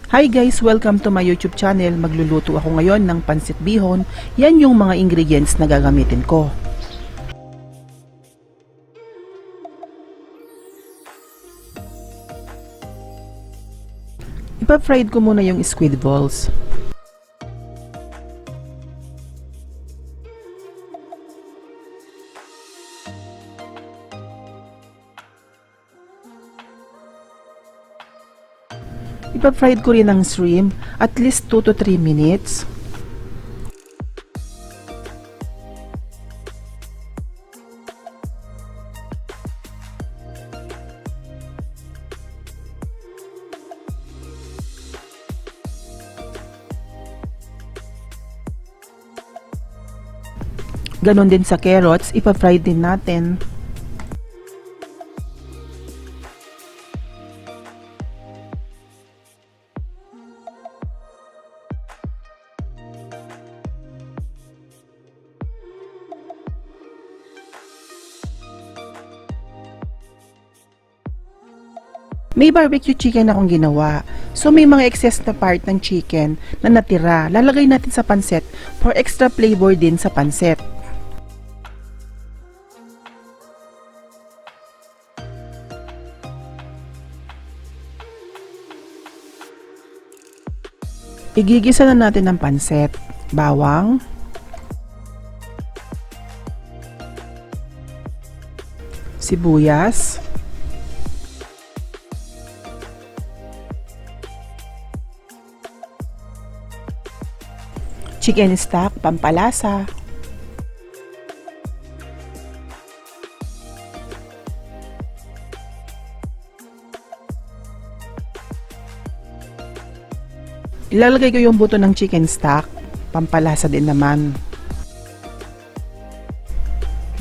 Hi guys! Welcome to my YouTube channel. Magluluto ako ngayon ng Pancit Bihon. Yan yung mga ingredients na gagamitin ko. Ipa-fried ko muna yung squid balls. Ipa-fried ko rin ang shrimp at least 2 to 3 minutes. Ganon din sa carrots, ipa-fry din natin. May barbecue chicken akong ginawa. So may mga excess na part ng chicken na natira. Lalagay natin sa pancit for extra flavor din sa pancit. Igigisa na natin ng pancit, bawang, sibuyas, chicken stock, pampalasa, ilalagay ko yung buto ng chicken stock, pampalasa din naman.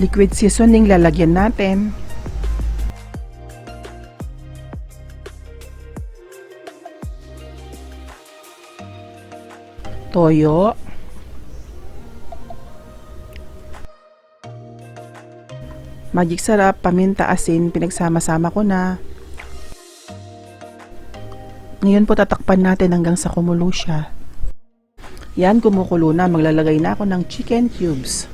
Liquid seasoning lalagyan natin. Toyo. Magic sarap, paminta, asin, pinagsama-sama ko na. Ngayon po tatakpan natin hanggang sa kumulo siya. Yan, kumukulo na. Maglalagay na ako ng chicken cubes.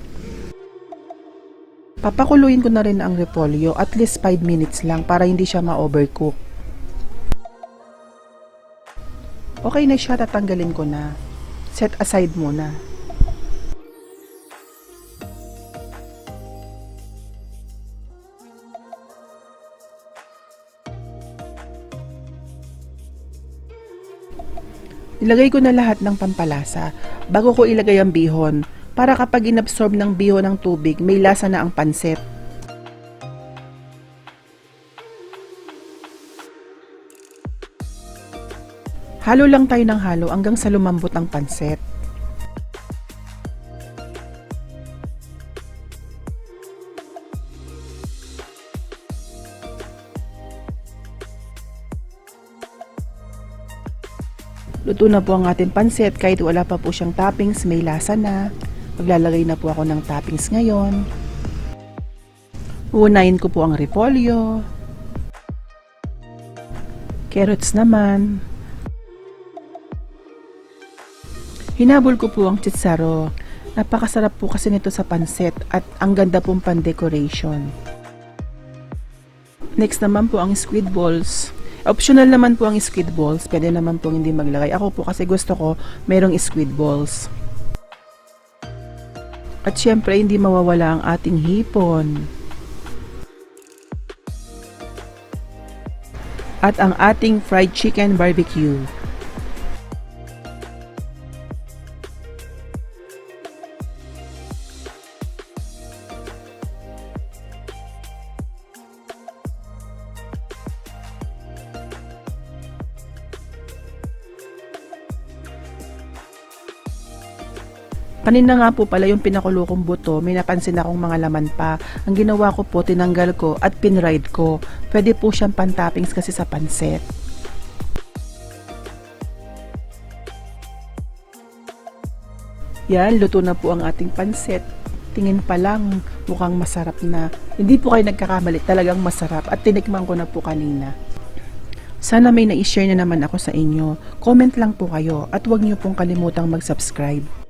Papakuluin ko na rin ang repolyo at least 5 minutes lang para hindi siya ma-overcook. Okay na siya, tatanggalin ko na. Set aside muna. Ilagay ko na lahat ng pampalasa bago ko ilagay ang bihon para kapag inabsorb ng bihon ng tubig, may lasa na ang pancit. Halo lang tayo ng halo hanggang sa lumambot ang pancit. Luto na po ang ating pancit kahit wala pa po siyang toppings, may lasa na. Maglalagay na po ako ng toppings ngayon. Uunahin ko po ang repolyo. Carrots naman. Hinabol ko po ang chitsaro. Napakasarap po kasi nito sa pancit at ang ganda pong pan-decoration. Next naman po ang squid balls. Optional naman po ang squid balls. Pwede naman po hindi maglagay. Ako po kasi gusto ko mayroong squid balls. At syempre hindi mawawala ang ating hipon. At ang ating fried chicken barbecue. Kanina nga po pala yung pinakulo kong buto, may napansin akong mga laman pa. Ang ginawa ko po, tinanggal ko at pinride ko. Pwede po siyang pan-toppings kasi sa pancit. Yan, luto na po ang ating pancit. Tingin pa lang, mukhang masarap na. Hindi po kayo nagkakamali, talagang masarap. At tinikman ko na po kanina. Sana may na-share na naman ako sa inyo. Comment lang po kayo at huwag niyo pong kalimutang mag-subscribe.